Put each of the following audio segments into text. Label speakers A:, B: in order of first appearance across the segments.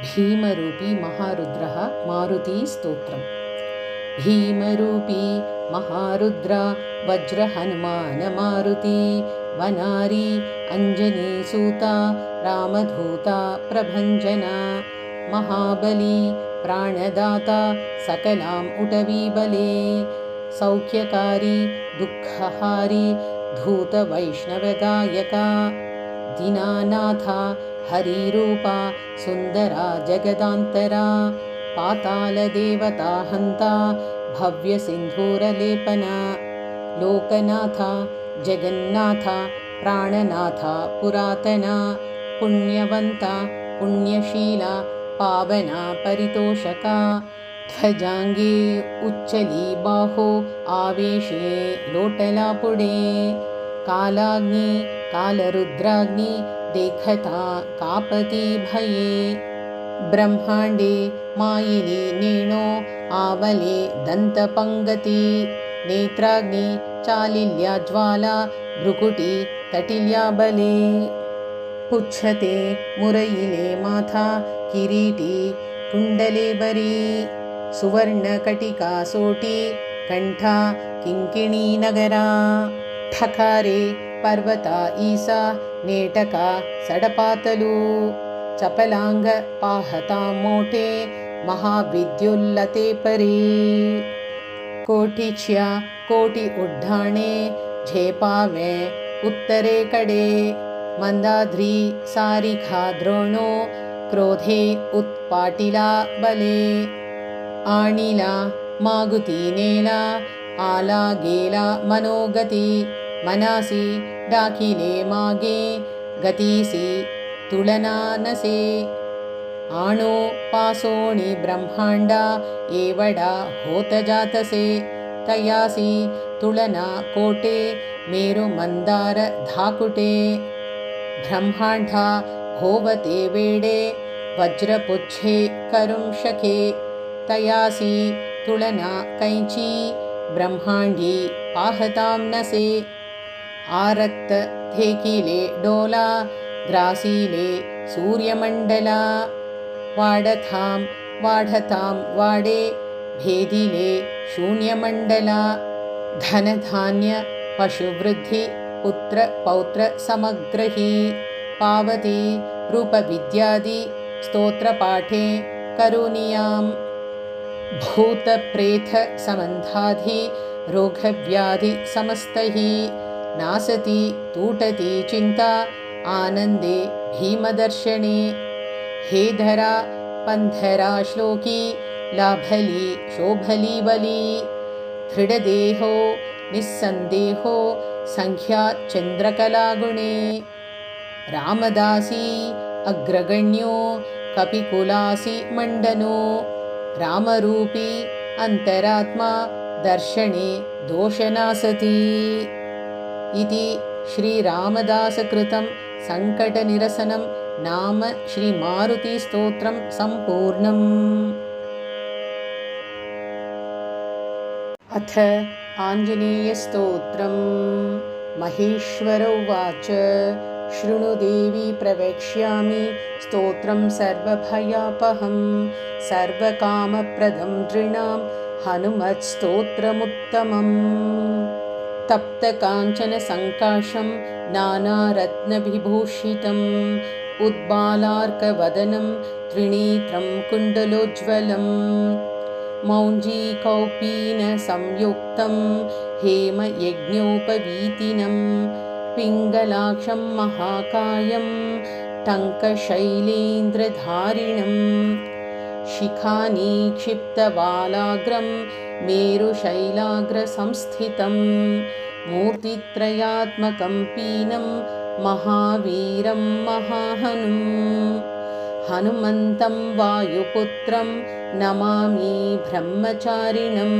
A: भीमरूपी महारुद्रः मारुतीस्तोत्रम्। भीमरूपी महारुद्र वज्रहनुमान मारुती वनारी अंजनीसूता रामधूता प्रभञ्जना महाबली प्राणदाता सकलाम् उटवीबले सौख्यकारी दुःखहारी धूतवैष्णवदायका दीनानाथा हरिरूपा सुन्दरा जगदान्तरा पातालदेवता हन्ता भव्यसिन्धूरलेपना लोकनाथा जगन्नाथा प्राणनाथा पुरातना पुण्यवन्ता पुण्यशीला पावना परितोषका ध्वजाङ्गे उच्चली बाहो आवेशे लोटलापुडे कालाग्नि कालरुद्राग्नि देखता कापति भये ब्रह्माण्डे मायिनी नेणो आवले दन्तपङ्गति नेत्राग्नि चालिल्या ज्वाला भ्रुकुटी तटिल्या बले पुच्छते मुरयिले माथा किरीटी कुण्डले बरी सुवर्णकटिका सोटी कण्ठा किङ्किणी नगरा ठकारे पर्वता ईसा नेटका सडपातलू चपलांग पाहता मोटे महाविद्युल्लते परी कोटिच्या कोटि उड्डाणे झेपावे उत्तरे कडे मंदाद्री सारिखा द्रोणो क्रोधे उत्पाटिला बले आणिला मागुती नेला आला गेला मनोगती मनासी डाकिले मागे गतीसी तुलना नसे आणो पासोणी ब्रह्मांडा एवडा होत जातसे तयासी तुलना कोटे मेरु मंदार धाकुटे ब्रह्मांडा होवते वेडे वज्रपुच्छे करुंशके तयासी तुलना कैची ब्रह्मांडी पाहतां नसे आरक्त थेकिले डोला ग्रासीले सूर्यमंडला वाढतां वाडे भेदिले शून्यमंडला धनधान्य पशुवृद्धि पुत्र पौत्र समग्रही पावती रूपविद्यादि स्तोत्रपाठे करुणीयां भूतप्रेत संबंधाधि रोगव्याधि समस्तहि नासति तूटति चिंता आनंदे भीमदर्शने हे धरा पंधरा श्लोकी लाभली शोभली बली दृढदेहो निस्संदेहो संख्या चंद्रकलागुणे रामदासी अग्रगण्यो कपिकुलासी मंडनो रामरूपी अंतरात्मा दर्शने दोषनासति इति श्रीरामदासकृतं संकटनिरसनं नाम श्रीमारुतिस्तोत्रं सम्पूर्णम्। अथ आञ्जनेयस्तोत्रम्। महेश्वर उवाच शृणु देवी प्रवक्ष्यामि स्तोत्रं सर्वभयापहं सर्वकामप्रदं नृणां हनुमत्स्तोत्रमुत्तमम्। तप्तकाञ्चनसङ्काशं नानारत्नविभूषितम् उद्बालार्कवदनं त्रिनेत्रं कुण्डलोज्ज्वलम् मौञ्जीकौपीनसंयुक्तं हेमयज्ञोपवीतिनं पिङ्गलाक्षं महाकायं टङ्कशैलेन्द्रधारिणं शिखानिक्षिप्तबालाग्रं मेरुशैलाग्रसंस्थितं मूर्तित्रयात्मकं पीनं महावीरं महाहनुं हनुमन्तं वायुपुत्रं नमामि ब्रह्मचारिणं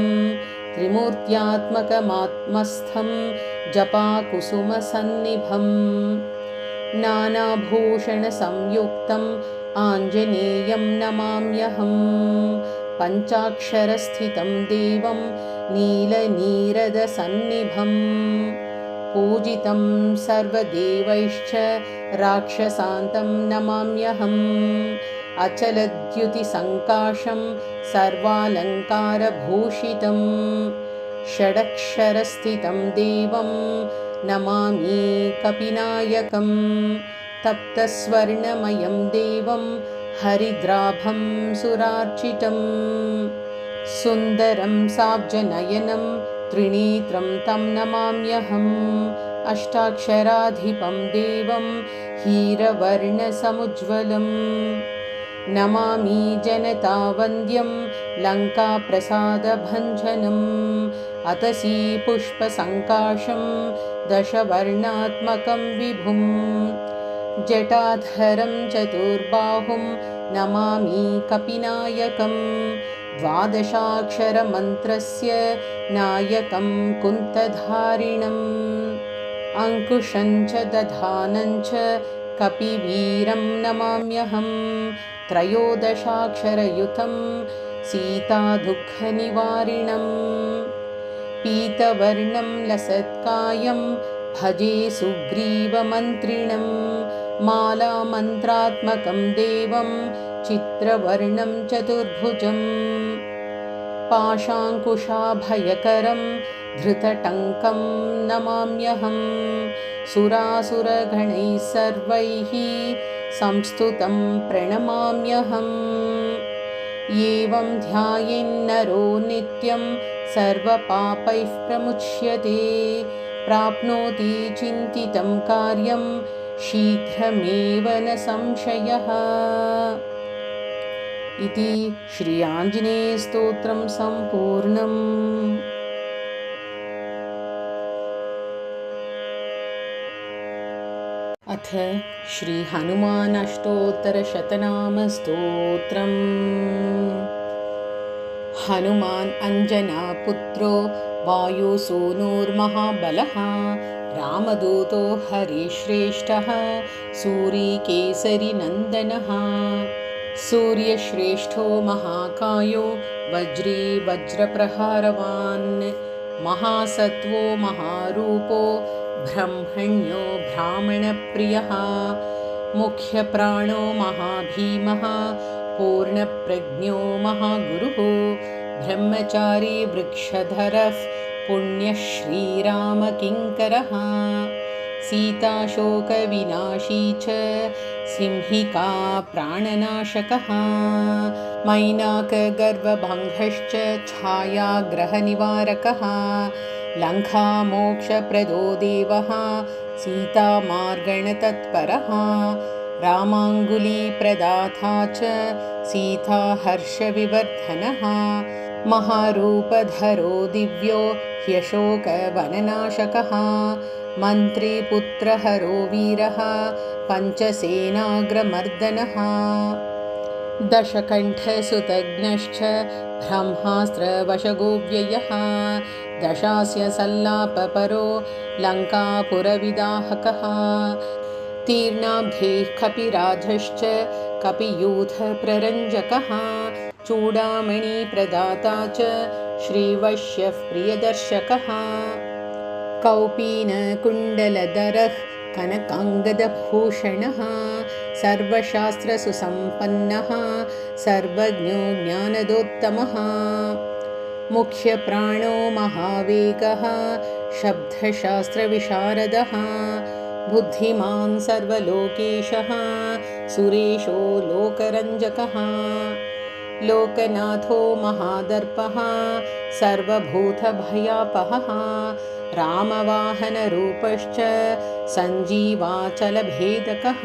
A: त्रिमूर्त्यात्मकमात्मस्थं जपाकुसुमसन्निभं नानाभूषणसंयुक्तम् आञ्जनेयं नमाम्यहं पञ्चाक्षरस्थितं देवं नीलनीरदसन्निभं पूजितं सर्वदेवैश्च राक्षसान्तं नमाम्यहं अचलद्युतिसङ्काशं सर्वालङ्कारभूषितं षडक्षरस्थितं देवं नमामि कपिनायकं तप्तस्वर्णमयं देवं हरिद्राभं सुरार्चितं सुन्दरं साब्जनयनं त्रिनेत्रं तं नमाम्यहम् अष्टाक्षराधिपं देवं हीरवर्णसमुज्ज्वलं नमामि जनतावन्द्यं लङ्काप्रसादभञ्जनम् अतसी पुष्पसङ्काशं दशवर्णात्मकं विभुं जटाधरं चतुर्बाहुं नमामि कपिनायकं द्वादशाक्षरमन्त्रस्य नायकं कुन्तधारिणम् अङ्कुशं च दधानं च कपिवीरं नमाम्यहं त्रयोदशाक्षरयुतं सीतादुःखनिवारिणम् पीतवर्णं लसत्कायं भजे सुग्रीवमन्त्रिणं मालामन्त्रात्मकं देवं चित्रवर्णं चतुर्भुजं पाशाङ्कुशाभयकरं धृतटङ्कं नमाम्यहं सुरासुरगणैः सर्वैः संस्तुतं प्रणमाम्यहम् एवं ध्यायेन्नरो नित्यं सर्वपापैः प्रमुच्यते प्राप्नोति चिन्तितं कार्यं शीघ्रमेव न संशयः। इति श्री आञ्जनेयस्तोत्रं सम्पूर्णम्। अथ श्री हनुमान अष्टोत्तरशतनामस्तोत्रम्। हनुमान् अंजनापुत्रो वायुसूनुर्महाबलः रामदूतो हरिश्रेष्ठः सूरीकेसरिनन्दनः सूर्यश्रेष्ठो महाकायो वज्री वज्रप्रहारवान् महासत्वो महारूपो ब्रह्मण्यो ब्राह्मणप्रियः मुख्यप्राणो महाभीमः पूर्णप्रज्ञो महागुरुः ब्रह्मचारी वृक्षधरः पुण्यः श्रीरामकिङ्करः सीताशोकविनाशी च सिंहिका प्राणनाशकः मैनाकगर्वभङ्गश्च छायाग्रहनिवारकः लङ्कामोक्षप्रदो देवः सीतामार्गणतत्परः रामाङ्गुलीप्रदाता च सीताहर्षविवर्धनः महारूपधरो दिव्यो ह्यशोकवननाशकः मन्त्रीपुत्रहरो वीरः पञ्चसेनाग्रमर्दनः दशकण्ठसुतघ्नश्च ब्रह्मास्त्रवशगोव्ययः दशास्य सल्लापपरो लङ्कापुरविदाहकः तीर्णाब्धेः कपिराजश्च कपियूथप्ररञ्जकः चूडामणिप्रदाता च श्रीवश्यः प्रियदर्शकः कौपीनकुण्डलधरः कनकाङ्गदभूषणः सर्वशास्त्रसुसम्पन्नः सर्वज्ञो ज्ञानदोत्तमः मुख्यप्राणो महावेगः शब्दशास्त्रविशारदः बुद्धिमान् सर्वलोकेशः सुरेशो लोकरञ्जकः लोकनाथो महादर्पः सर्वभूतभयापहः रामवाहनरूपश्च सञ्जीवाचलभेदकः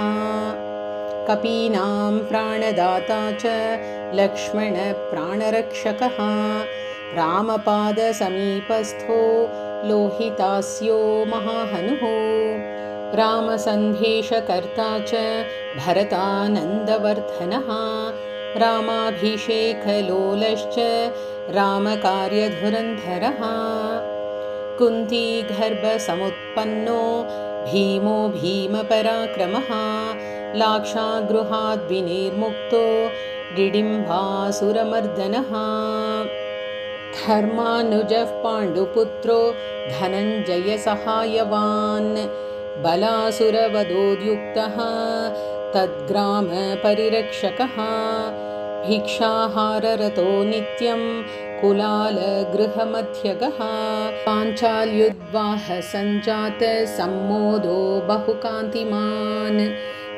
A: कपीनां प्राणदाता च लक्ष्मणप्राणरक्षकः रामपादसमीपस्थो लोहितास्यो महाहनुः रामसन्देशकर्ता च भरतानन्दवर्धनः रामाभिषेकलोलश्च रामकार्यधुरन्धरः कुन्तीगर्भसमुत्पन्नो भीमो भीमपराक्रमः लाक्षागृहाद्विनिर्मुक्तो डिडिम्बासुरमर्दनः धर्मानुजः पाण्डुपुत्रो धनञ्जयसहायवान् बलासुरवधोद्युक्तः तद्ग्रामपरिरक्षकः भिक्षाहाररतो नित्यं कुलालगृहमध्यगः पाञ्चाल्युद्वाहसञ्जातसम्मोदो बहुकान्तिमान्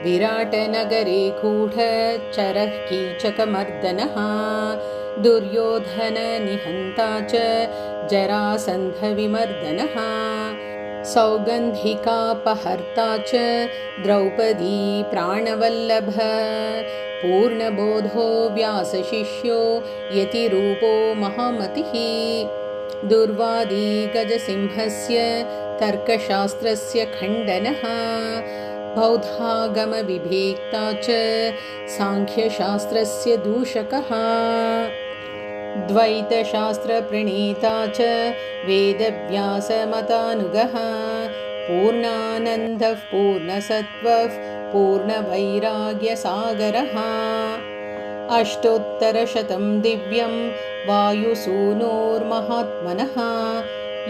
A: विराटनगरे गूढचरः कीचकमर्दनः दुर्योधननिहन्ता च जरासन्धविमर्दनः सौगन्धिकापहर्ता च द्रौपदी प्राणवल्लभ पूर्णबोधो व्यासशिष्यो यतिरूपो महामतिः दुर्वादी गजसिंहस्य तर्कशास्त्रस्य खण्डनः बौद्धागमविभेक्ता च साङ्ख्यशास्त्रस्य दूषकः द्वैतशास्त्रप्रणीता च वेदव्यासमतानुगः पूर्णानन्दः पूर्णसत्त्वः पूर्णवैराग्यसागरः अष्टोत्तरशतं दिव्यं वायुसूनोर्महात्मनः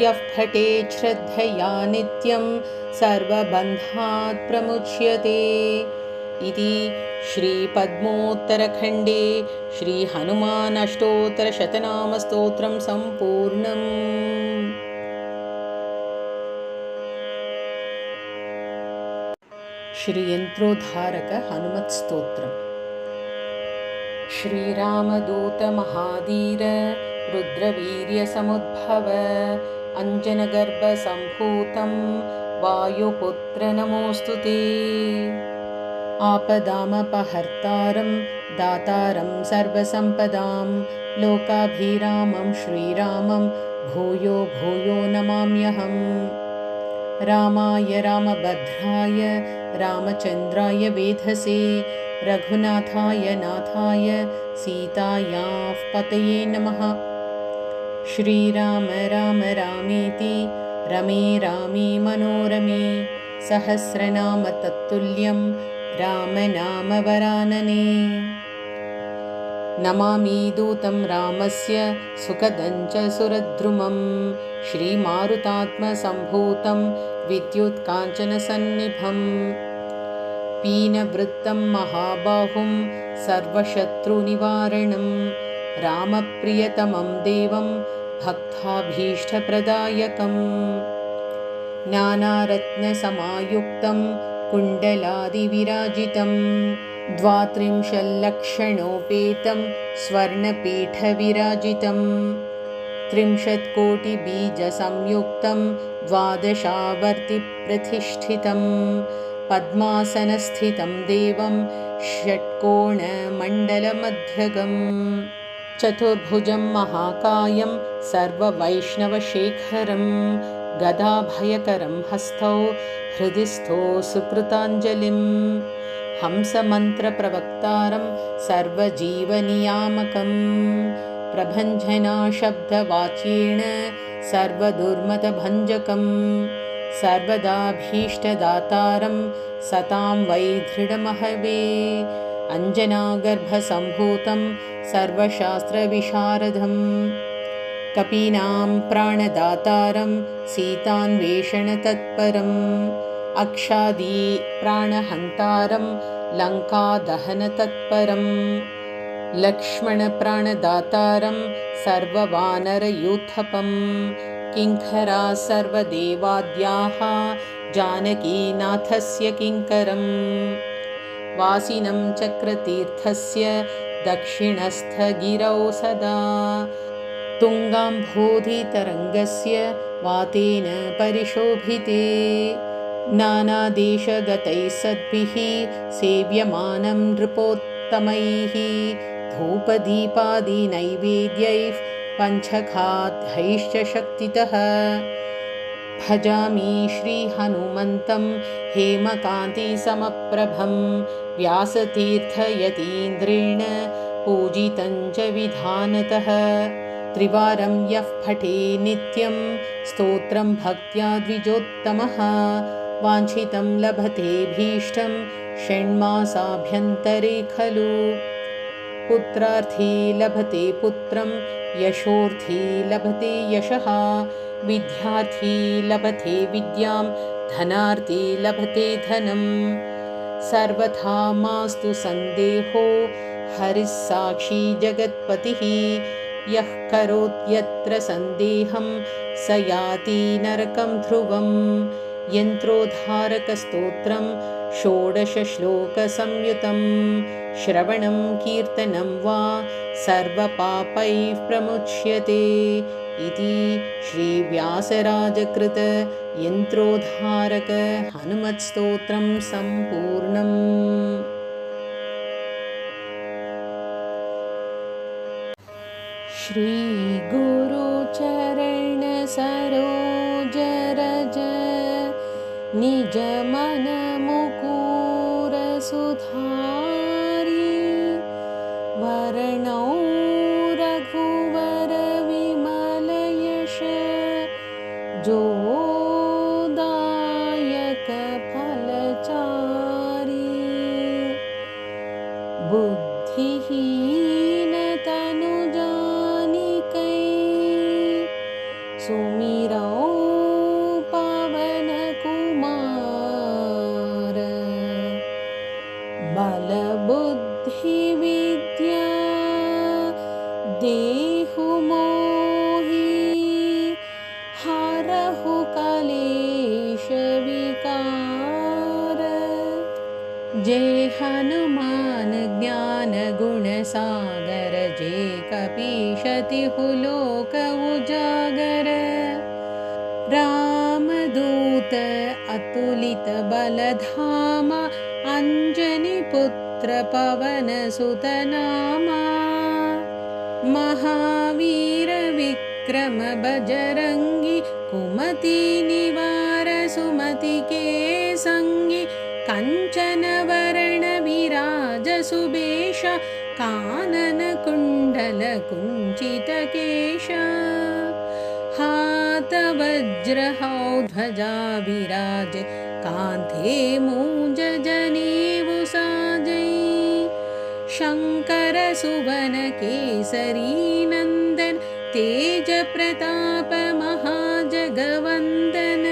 A: यः पठेत् श्रद्धया नित्यं सर्वबन्धात् प्रमुच्यते इति श्रीपद्मोत्तरखण्डे श्रीहनुमान् अष्टोत्तरशतनामस्तोत्रं सम्पूर्णम्। श्रीयन्त्रोद्धारक हनुमत्स्तोत्रम्। श्रीरामदूतमहाधीर रुद्रवीर्यसमुद्भव अञ्जनगर्भसम्भूतं वायुपुत्र नमोऽस्तु ते। आपदामपहर्तारं दातारं सर्वसम्पदां लोकाभिरामं श्रीरामं भूयो भूयो नमाम्यहम्। रामाय रामभद्राय रामचन्द्राय वेधसे रघुनाथाय नाथाय सीतायाः पतये नमः। श्रीराम राम रामेति रमे रामे मनोरमे सहस्रनाम तत्तुल्यं रामनामवरानने। नमामि दूतं रामस्य सुखदं च सुरद्रुमं श्रीमारुतात्मसम्भूतं विद्युत्काञ्चनसन्निभं पीनवृत्तं महाबाहुं सर्वशत्रुनिवारणं रामप्रियतमं देवं भक्ताभीष्टप्रदायकम् नानारत्नसमायुक्तं कुण्डलादिविराजितं 32 स्वर्णपीठविराजितं 30 द्वादशावर्तिप्रतिष्ठितं पद्मासनस्थितं देवं षट्कोणमण्डलमध्यगम् चतुर्भुजं महाकायं सर्ववैष्णवशेखरं गदाभयकरं हस्तौ हृदि स्थो सुकृताञ्जलिं हंसमन्त्रप्रवक्तारं सर्वजीवनियामकं प्रभञ्जनाशब्दवाच्येन सर्वदुर्मतभञ्जकं सर्वदाभीष्टदातारं सतां वै दृढमहवे अञ्जनागर्भसम्भूतं सर्वशास्त्रविशारदं कपीनां प्राणदातारं सीतान्वेषणतत्परम् अक्षादी प्राणहन्तारं लङ्कादहनतत्परं लक्ष्मणप्राणदातारं सर्ववानरयूथपं किङ्करा सर्वदेवाद्याः जानकीनाथस्य किङ्करं वासिनं चक्रतीर्थस्य दक्षिणस्थगिरौ सदा तुङ्गाम्भोधितरङ्गस्य वातेन परिशोभिते नानादेशगतैः सद्भिः सेव्यमानं नृपोत्तमैः धूपदीपादिनैवेद्यैः पञ्चखाद्यैश्च शक्तितः भजामि श्रीहनुमन्तं हेमकान्तिसमप्रभं व्यासतीर्थयतीन्द्रेण पूजितं च विधानतः त्रिवारं यः पठे नित्यं स्तोत्रं भक्त्या द्विजोत्तमः वाञ्छितं लभते भीष्टं षण्मासाभ्यन्तरे खलु पुत्रार्थी लभते पुत्रं यशोर्थी लभते यशः विद्यार्थी लभते विद्यां धनार्थी लभते धनं सर्वथा मास्तु सन्देहो हरिः साक्षी जगत्पतिः। यः करोत्यत्र सन्देहं स याति नरकं ध्रुवम्। यन्त्रोद्धारकस्तोत्रं षोडशश्लोकसंयुतं श्रवणं कीर्तनं वा सर्वपापैः प्रमुच्यते इति श्रीव्यासराजकृत यन्त्रोद्धारक हनुमत्स्तोत्रं सम्पूर्णम्। श्रीगुरुचरण सरोज रज निजमन मुकुर सुधारी। वर्णौ रघुवर विमल यश जोदायक फलचारी। बुद्धिहीन तनु जानिकै सुमिरौ पवन कुमार। बल बुद्धि विद्या देहु मोहि हरहु कलेश विकार। जय हनुमान ज्ञान गुण सागर जय कपीश तिहु लोक उजागर। रामदूत अतुलित बलधामा अंजनी पुत्र पवन सुत नामा। महावीर विक्रम बजरंगी कुमति निवार सुमति के संगी। कंचन वरण विराज सुबेश कानन कुंडल कुंचित केश। हाथ वज्र ध्वजा विराज कांधे मूंज जनेऊ साजै। शंकर सुवन केसरी नंदन तेज प्रताप महाजगवंदन।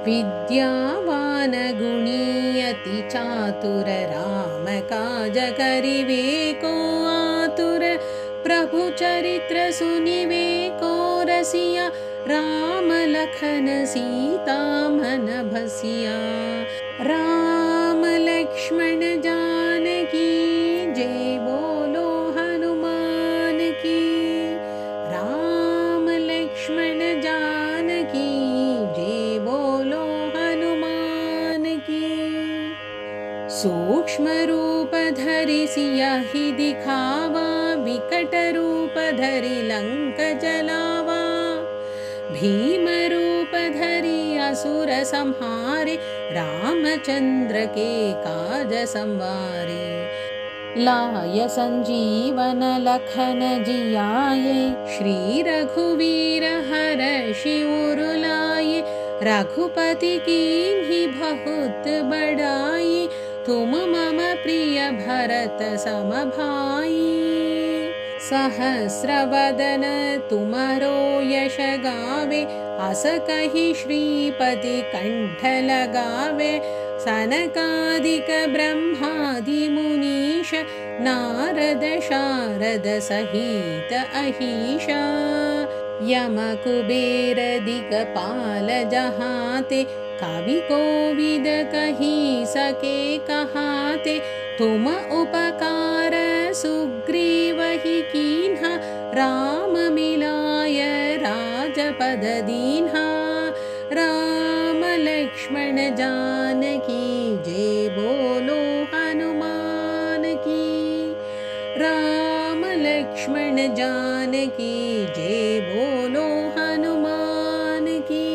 A: विद्यावान गुणी अति चातुर राम काज करिवे को आतुर। प्रभु चरित्र सुनिवे को रसिया राम लखन सीता मन बसिया। राम लक्ष्मण जानकी जय बोलो हनुमान की। राम लक्ष्मण जानकी जय बोलो हनुमान की। सूक्ष्म रूप धरि सियाहि दिखावा विकट रूप धरि लंक जलावा। भीम रूप धरि असुर संहारे रामचंद्र के काज संवारे। लाय संजीवन लखन जियाए श्री रघुवीर हर्षि उर लाए। रघुपति कीन्ही बहुत बड़ाई तुम मम प्रिय भरत सम भाई। सहस्रवदन तुमरो यश गावे अस कहि श्रीपति कंठ लगावे। सनकादिक ब्रह्मादि मुनीश नारद शारद सहित अहीशा। यम कुबेर दिक्पाल जहाते कवि कोविद कहि सके कहाते। तुम उपकार सुग्रीव ही कीन्हा राम मिलाय राजपद दीन्हा। राम लक्ष्मण जानकी जय बोलो हनुमान की। राम लक्ष्मण जानकी जय बोलो हनुमान की।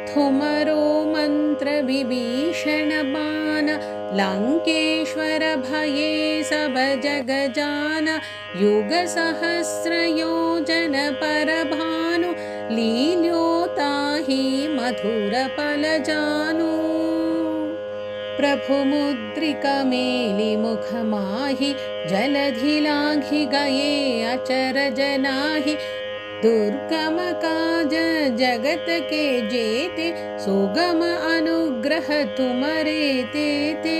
A: तुमरो मंत्र विभीषण बाण लंकेश्वर भये सब जग जाना। युग सहस्र योजन पर भानु लील्योताहि मधुर पल जानु। प्रभु मुद्रिका मेलि मुख माहि जलधि लाघि गए अचरज नाही। दुर्गम काज जगत के जेते, सुगम अनुग्रह तुमरे तेते।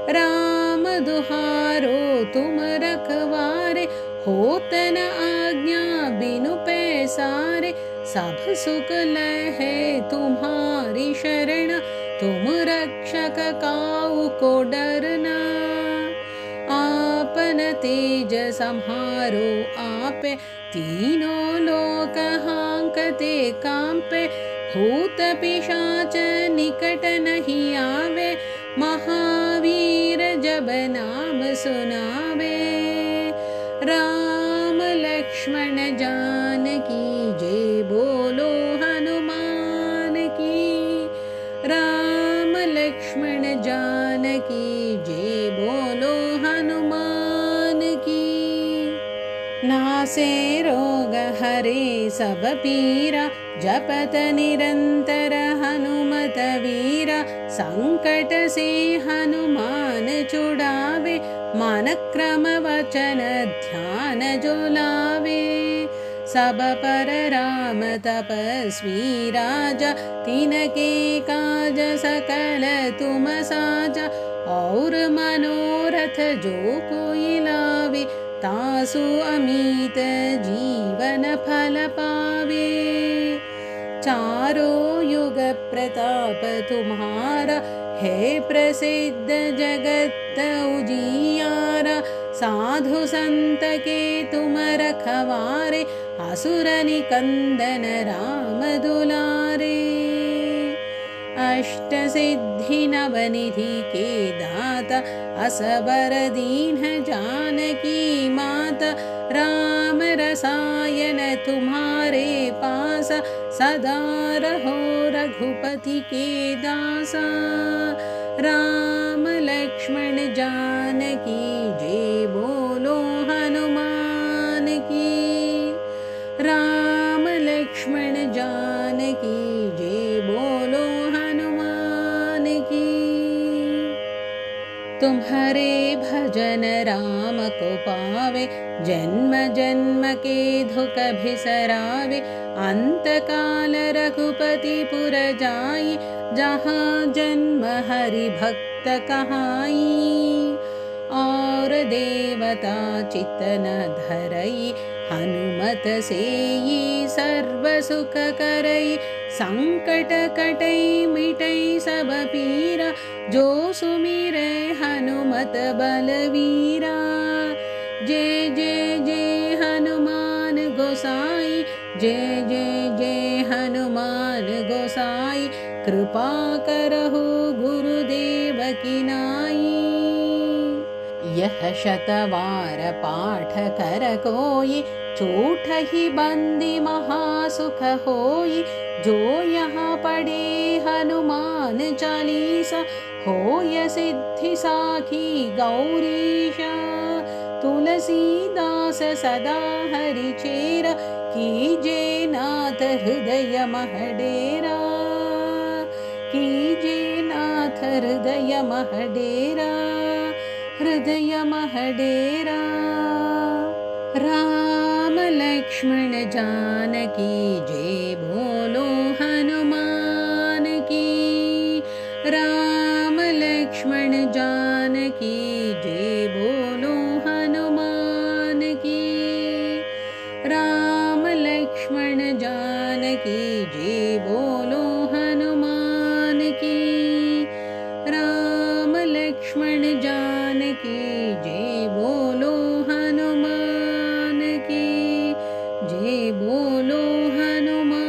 A: राम दुहारो तुम रखवारे, होत न आज्ञा बिनु पैसारे। सब सुख लहे तुम्हारी शरण, तुम रक्षक काहू को डरना। आपन तेज सम्हारो आपे, तीनों लोक हांकते कांपे। भूत पिशाच निकट नहीं आवे, महावीर जब नाम सुनावे। राम लक्ष्मण जानकी जय, बोलो हनुमान की। राम लक्ष्मण जानकी जय, बोलो हनुमान की। नासे रोग हरे सब पीरा, जपत निरंतर हनुमत वीरा। संकट से हनुमान छुड़ावे, मन क्रम वचन ध्यान जो लावे। सब पर राम तपस्वी राजा, तिनके काज सकल तुम साजा। और मनोरथ जो कोई लावे, तासु अमित जीवन फल पावे। चारों युग प्रताप तुम्हारा, है प्रसिद्ध जगत उजियारा। साधु संत के तुम रखवारे, असुर निकंदन राम दुलारे। अष्ट सिद्धि नवनिधि के दाता, असबर दीन जानकी माता। राम रसायन तुम्हारे पासा, सदा रहो रघुपति के दासा। राम लक्ष्मण जानकी जय, बोलो हनुमान की। राम लक्ष्मण जानकी जय, बोलो हनुमान की। तुम्हारे भजन राम को पावे, जन्म जन्म के दुख बिसरावे। अंत काल रघुपति पुर जाई, जहाँ जन्म हरि भक्त कहाई। और देवता चित्त न धरई, हनुमत सेई सर्व सुख करई। संकट कटई मिटई सब पीरा, जो सुमिरै हनुमत बलवीरा। जय जय जय हनुमान गोसाई, जय जय जय हनुमान गोसाई। कृपा करहु गुरुदेव की नाई। यह शतवार पाठ कर कोई, छूट ही बंदी महासुख होई। जो यहाँ पढ़े हनुमान चालीसा, होय सिद्धि साखी गौरीशा। तुलसीदास सदा हरि चेरा, कीजे नाथ हृदय मह डेरा। कीजे नाथ हृदय मह डेरा, हृदय मह डेरा। राम लक्ष्मण जानकी जय, बोलो हनुमान की। राम लक्ष्मण जानकी जय, बोलो हनुमान की। राम लक्ष्मण जानकी जय, बोलो हनुमान की। राम लक्ष्मण जानकी जय, बोलो हनुमान की। जय बोलो हनुमान।